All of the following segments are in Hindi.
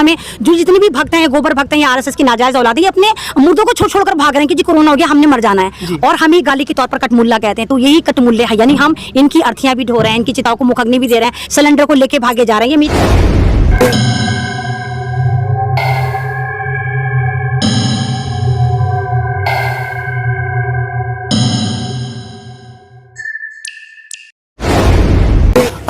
कोरोना में जो जितने भी भक्त हैं, गोबर भक्त हैं, आरएसएस की नाजायज औलाद है, अपने मुर्दों को छोड़ कर भाग रहे हैं कि जी कोरोना हो गया, हमने मर जाना है, और हम ही गाली के तौर पर कटमुल्ला कहते हैं। तो यही कटमुल्ले है, यानी हम इनकी अर्थियां भी ढो रहे हैं, इनकी चिताओं को मुखाग्नि भी दे रहे हैं, सिलेंडर को लेके भागे जा रहे हैं।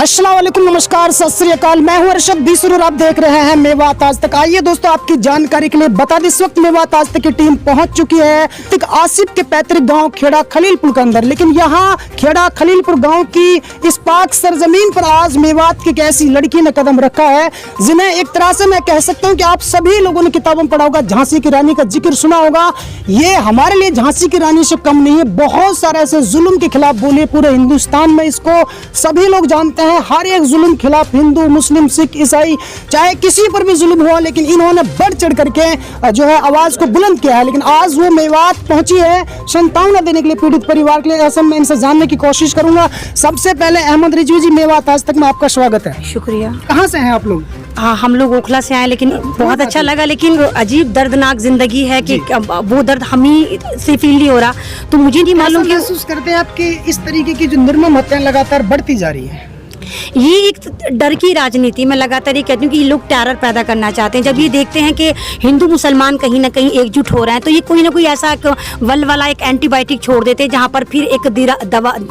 अस्सलाम वालेकुम, नमस्कार, सत श्री अकाल। मैं हूं अरशद बीसर और आप देख रहे हैं मेवात आज तक। आइए दोस्तों, आपकी जानकारी के लिए बता दें, इस वक्त मेवात आज तक की टीम पहुंच चुकी है आसिफ के पैतृक गांव खेड़ा खलीलपुर के अंदर। लेकिन यहां खेड़ा खलीलपुर गांव की इस पाक सरजमीन पर आज मेवात की एक ऐसी लड़की ने कदम रखा है जिन्हें एक तरह से मैं कह सकता हूं कि आप सभी लोगों ने किताबों में पढ़ा होगा, झांसी की रानी का जिक्र सुना होगा। ये हमारे लिए झांसी की रानी से कम नहीं है, बहुत सारे ऐसे जुल्म के खिलाफ बोले पूरे हिंदुस्तान में, इसको सभी लोग जानते हैं। हर एक जुल्म खिलाफ हिंदू, मुस्लिम, सिख, ईसाई, चाहे किसी पर भी जुल्म हुआ, लेकिन इन्होंने बढ़ चढ़ करके जो है आवाज को बुलंद किया है। लेकिन आज वो मेवात पहुंची है सांत्वना देने के लिए पीड़ित परिवार के लिए। ऐसा मैं इनसे जानने की कोशिश करूंगा। सबसे पहले अहमद रिजवी जी, मेवात आज तक में आपका स्वागत है। शुक्रिया। कहाँ से हैं आप लोग? हाँ, हम लोग ओखला से आए, लेकिन बहुत अच्छा लगा। लेकिन अजीब दर्दनाक जिंदगी है कि वो दर्द हम ही से फील नहीं हो रहा, तो मुझे नहीं मालूम कि महसूस करते हैं आपके इस तरीके की जो निर्मम हत्याएं लगातार बढ़ती जा रही है। ये एक डर की राजनीति में लगातार ये कहती हूँ कि ये लोग टेरर पैदा करना चाहते हैं। जब ये देखते हैं कि हिंदू मुसलमान कहीं ना कहीं एकजुट हो रहे हैं, तो ये कोई ना कोई ऐसा वलवला एक एंटीबायोटिक छोड़ देते हैं जहाँ पर फिर एक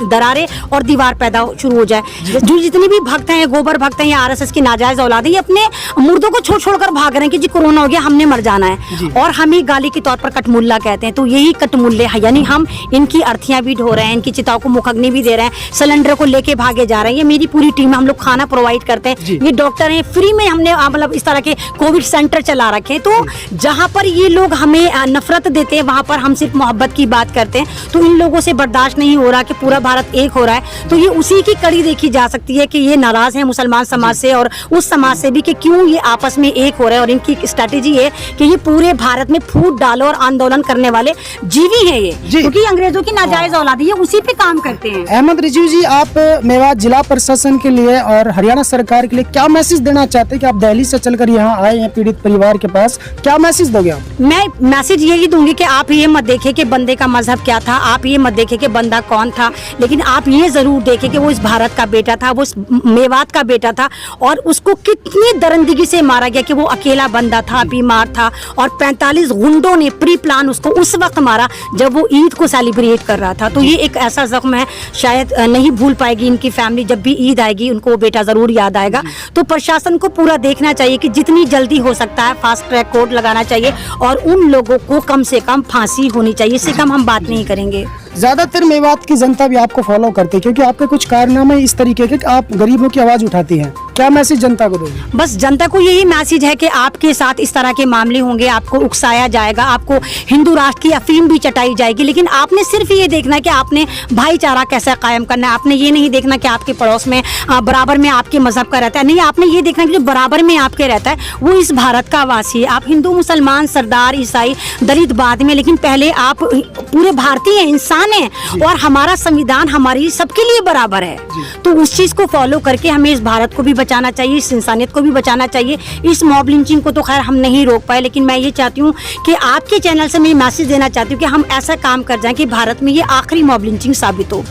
दरारें और दीवार पैदा शुरू हो जाए। जो जितने भी भक्त हैं, गोबर भक्त हैं, या आरएसएस की नाजायज औलाद है, ये अपने मुर्दों को छोड़ कर भाग रहे हैं कि जी कोरोना हो गया, हमने मर जाना है, और हम ही गाली के तौर पर कटमुल्ला कहते हैं। तो यही कटमुल्ले है, यानी हम इनकी अर्थियां भी ढो रहे हैं, इनकी चिताओं को मुखाग्नि भी दे रहे हैं, सिलेंडर को लेके भागे जा रहे हैं। ये मेरी पूरी टीम, हम लोग खाना प्रोवाइड करते हैं, ये डॉक्टर हैं, फ्री में हमने मतलब इस तरह के कोविड सेंटर चला रखे हैं। तो जहां पर ये लोग हमें नफरत देते हैं, वहां पर हम सिर्फ मोहब्बत की बात करते हैं। तो इन लोगों से बर्दाश्त नहीं हो रहा कि पूरा भारत एक हो रहा है। तो ये उसी की कड़ी देखी जा सकती है कि ये नाराज हैं मुसलमान समाज से और उस समाज से भी कि क्यों ये आपस में एक हो रहे हैं। और इनकी स्ट्रैटेजी है कि ये पूरे भारत में फूट डालो और आंदोलन करने वाले जीवी है ये, क्योंकि अंग्रेजों की नाजायज औलाद है, उसी पे काम करते हैं। अहमद रिजवी जी, आप मेवात जिला प्रशासन के लिए और हरियाणा सरकार के लिए क्या मैसेज देना चाहते हैं कि आप दिल्ली से चलकर यहाँ आए हैं पीड़ित परिवार के पास? क्या मैसेज दोगे आप? मैं मैसेज यही दूंगी कि आप ये मत देखें कि बंदे का मजहब क्या था, आप ये मत देखें कि बंदा कौन था, लेकिन आप ये जरूर देखें कि वो इस भारत का बेटा था, वो इस मेवात का बेटा था, और उसको कितनी दरिंदगी से मारा गया कि वो अकेला बंदा था, बीमार था, और 45 गुंडों ने प्री प्लान उसको उस वक्त मारा जब वो ईद को सेलिब्रेट कर रहा था। तो ये एक ऐसा जख्म है, शायद नहीं भूल पाएगी इनकी फैमिली। जब भी ईद आएगी उनको वो बेटा जरूर याद आएगा। तो प्रशासन को पूरा देखना चाहिए कि जितनी जल्दी हो सकता है फास्ट ट्रैक कोर्ट लगाना चाहिए, और उन लोगों को कम से कम फांसी होनी चाहिए। इससे कम हम बात नहीं करेंगे। ज्यादातर मेवात की जनता भी आपको फॉलो करती है क्योंकि आपके कुछ कारनामे इस तरीके के कि आप गरीबों की आवाज उठाती हैं। क्या मैसेज जनता को दोगे? बस जनता को यही मैसेज है कि आपके साथ इस तरह के मामले होंगे, आपको उकसाया जाएगा, आपको हिंदू राष्ट्र की अफीम भी चटाई जाएगी, लेकिन आपने सिर्फ ये देखना है कि आपने भाईचारा कैसे कायम करना है। आपने ये नहीं देखना कि आपके पड़ोस में बराबर में आपके मजहब का रहता है, नहीं, आपने ये देखना कि जो बराबर में आपके रहता है वो इस भारत का वासी है। आप हिंदू, मुसलमान, सरदार, ईसाई, दलित बाद में, लेकिन पहले आप पूरे भारतीय इंसान है, और हमारा संविधान हमारी सबके लिए बराबर है। तो उस चीज को फॉलो करके हमें इस भारत को भी बचाना चाहिए, इस इंसानियत को भी बचाना चाहिए। इस मॉब लिंचिंग को तो खैर हम नहीं रोक पाए, लेकिन मैं ये चाहती हूँ कि आपके चैनल से मैं मैसेज देना चाहती हूँ कि हम ऐसा काम कर जाएं कि भारत में ये आखिरी मॉब लिंचिंग साबित हो।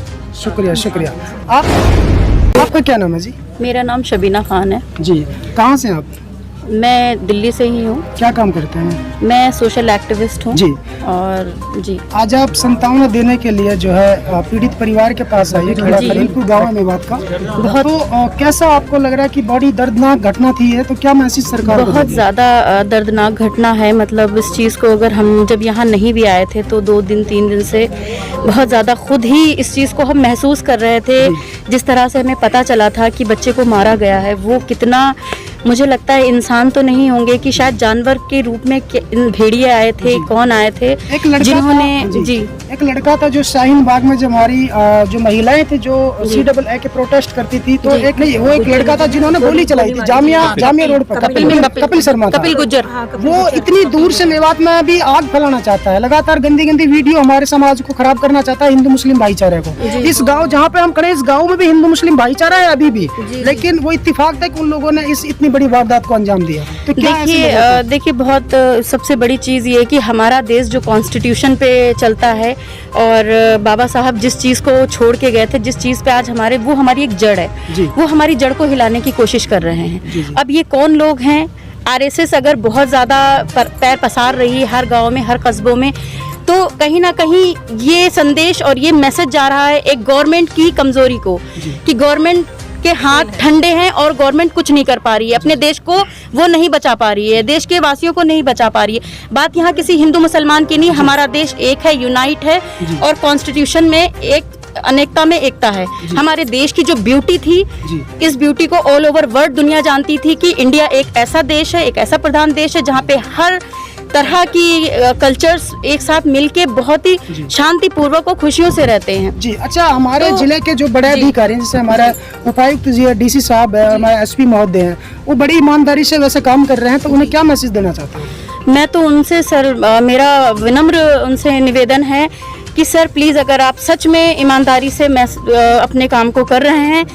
शुक्रिया, शुक्रिया। आपका क्या नाम है जी? मेरा नाम शबीना खान है जी। कहाँ से आप? मैं दिल्ली से ही हूँ। क्या काम करते हैं? मैं सोशल एक्टिविस्ट हूँ जी। और जी, आज आप सांत्वना देने के लिए जो है पीड़ित परिवार के पास आइए, खेड़ा खलीलपुर गाँव में मेवात का। बहुत तो कैसा आपको लग रहा है कि बड़ी दर्दनाक घटना थी है, तो क्या मैसेज सरकार को बहुत दोगे? ज़्यादा दर्दनाक घटना है। मतलब इस चीज़ को अगर हम जब यहाँ नहीं भी आए थे तो 2 दिन 3 दिन से बहुत ज़्यादा खुद ही इस चीज़ को हम महसूस कर रहे थे। जिस तरह से हमें पता चला था कि बच्चे को मारा गया है, वो कितना, मुझे लगता है इंसान तो नहीं होंगे कि शायद जानवर के रूप में भेड़िए आए थे, कौन आए थे एक लड़का जिन्होंने जी। जी एक लड़का था जो शाहीन बाग में, जो हमारी जो महिलाएं थी जो CAA के प्रोटेस्ट करती थी, तो एक नहीं, वो एक लड़का था जिन्होंने गोली चलाई थी जामिया रोड पर, कपिल शर्मा, कपिल गुज्जर। वो इतनी दूर से मेवात में अभी आग फैलाना चाहता है, लगातार गंदी गंदी वीडियो हमारे समाज को खराब करना चाहता है, हिंदू मुस्लिम भाईचारे को। इस गांव जहाँ पे हम खड़े, इस गांव में भी हिंदू मुस्लिम भाईचारा है अभी भी, लेकिन वो इत्तेफाक था कि उन लोगों ने इस इतनी बड़ी वारदात को अंजाम दिया। तो क्या देखिए बहुत सबसे बड़ी चीज़ ये है कि हमारा देश जो कॉन्स्टिट्यूशन पे चलता है और बाबा साहब जिस चीज़ को छोड़ के गए थे, जिस चीज़ पे आज वो हमारी एक जड़ है, वो हमारी जड़ को हिलाने की कोशिश कर रहे हैं। अब ये कौन लोग हैं? RSS अगर बहुत ज़्यादा पैर पसार रही है हर गांव में, हर कस्बों में, तो कहीं ना कहीं ये संदेश और ये मैसेज जा रहा है एक गवर्नमेंट की कमजोरी को, कि गवर्नमेंट के हाथ ठंडे हैं और गवर्नमेंट कुछ नहीं कर पा रही है, अपने देश को वो नहीं बचा पा रही है, देश के वासियों को नहीं बचा पा रही है। बात यहाँ किसी हिंदू मुसलमान की नहीं, हमारा देश एक है, यूनाइट है, और कॉन्स्टिट्यूशन में एक अनेकता में एकता है। हमारे देश की जो ब्यूटी थी, इस ब्यूटी को ऑल ओवर वर्ल्ड दुनिया जानती थी कि इंडिया एक ऐसा देश है, एक ऐसा प्रधान देश है जहाँ पे हर तरह की कल्चर्स एक साथ मिलके बहुत ही शांतिपूर्वक और खुशियों से रहते हैं। जी अच्छा, हमारे जिले के जो बड़े अधिकारी हैं, जैसे हमारा उपायुक्त जी है, DC साहब है, हमारे SP महोदय हैं, वो बड़ी ईमानदारी से वैसे काम कर रहे हैं, तो उन्हें क्या मैसेज देना चाहते हैं? मैं तो उनसे सर, मेरा विनम्र उनसे निवेदन है कि सर प्लीज़, अगर आप सच में ईमानदारी से अपने काम को कर रहे हैं,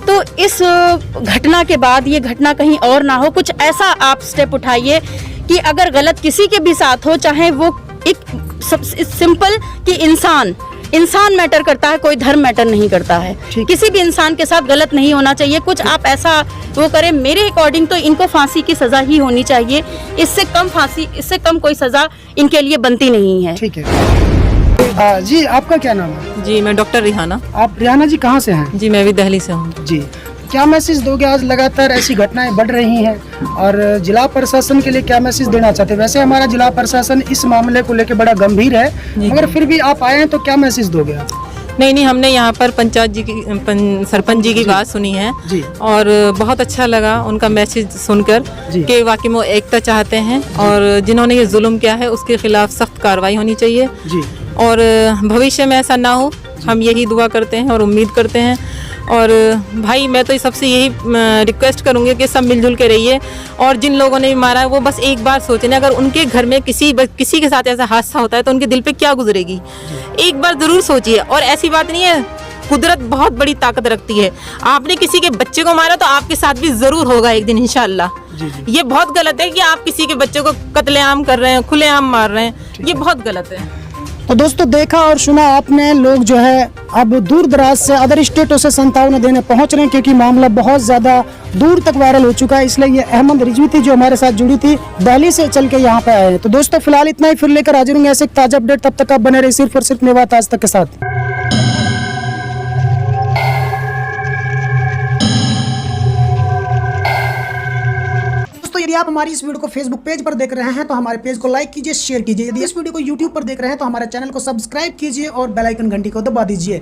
तो इस घटना के बाद ये घटना कहीं और ना हो, कुछ ऐसा आप स्टेप उठाइए कि अगर गलत किसी के भी साथ हो, चाहे वो एक सिंपल कि इंसान मैटर करता है, कोई धर्म मैटर नहीं करता है, किसी भी इंसान के साथ गलत नहीं होना चाहिए। कुछ आप ऐसा वो करें, मेरे अकॉर्डिंग तो इनको फांसी की सजा ही होनी चाहिए, इससे कम कोई सजा इनके लिए बनती नहीं है। ठीक है जी, आपका क्या नाम है? जी मैं डॉक्टर रिहाना। आप रिहाना जी कहाँ से हैं? जी मैं भी दिल्ली से हूँ। जी, क्या मैसेज दोगे? आज लगातार ऐसी घटनाएं बढ़ रही हैं, और जिला प्रशासन के लिए क्या मैसेज देना चाहते हैं? वैसे हमारा जिला प्रशासन इस मामले को लेकर बड़ा गंभीर है, मगर फिर भी आप आए हैं तो क्या मैसेज दोगे आप? नहीं, हमने यहाँ पर सरपंच जी की बात सुनी है जी, और बहुत अच्छा लगा उनका मैसेज सुनकर कि वाकई में वो एकता चाहते हैं, और जिन्होंने ये जुल्म किया है उसके खिलाफ सख्त कार्रवाई होनी चाहिए जी, और भविष्य में ऐसा ना हो, हम यही दुआ करते हैं और उम्मीद करते हैं। और भाई मैं तो सबसे यही रिक्वेस्ट करूँगी कि सब मिलजुल के रहिए, और जिन लोगों ने भी मारा है वो बस एक बार सोचें, अगर उनके घर में किसी के साथ ऐसा हादसा होता है तो उनके दिल पे क्या गुजरेगी, एक बार ज़रूर सोचिए। और ऐसी बात नहीं है, कुदरत बहुत बड़ी ताकत रखती है, आपने किसी के बच्चे को मारा तो आपके साथ भी ज़रूर होगा एक दिन इंशाल्लाह। ये बहुत गलत है कि आप किसी के बच्चे को कत्लेआम कर रहे हैं, खुलेआम मार रहे हैं, ये बहुत गलत है। तो दोस्तों देखा और सुना आपने, लोग जो है अब दूर दराज से, अदर स्टेटों से संतावना देने पहुंच रहे हैं, क्योंकि मामला बहुत ज्यादा दूर तक वायरल हो चुका है। इसलिए ये अहमद रिजवी थी जो हमारे साथ जुड़ी थी, दिल्ली से चल के यहाँ पे आए हैं। तो दोस्तों फिलहाल इतना ही, फिर लेकर हाजिर होंगे ऐसे ताजा अपडेट, तब तक आप बने रहिए सिर्फ और सिर्फ मेवात आज तक के साथ। यदि आप हमारी इस वीडियो को फेसबुक पेज पर देख रहे हैं तो हमारे पेज को लाइक कीजिए, शेयर कीजिए। यदि इस वीडियो को यूट्यूब पर देख रहे हैं तो हमारे चैनल को सब्सक्राइब कीजिए और बेल आइकन घंटी को दबा दीजिए।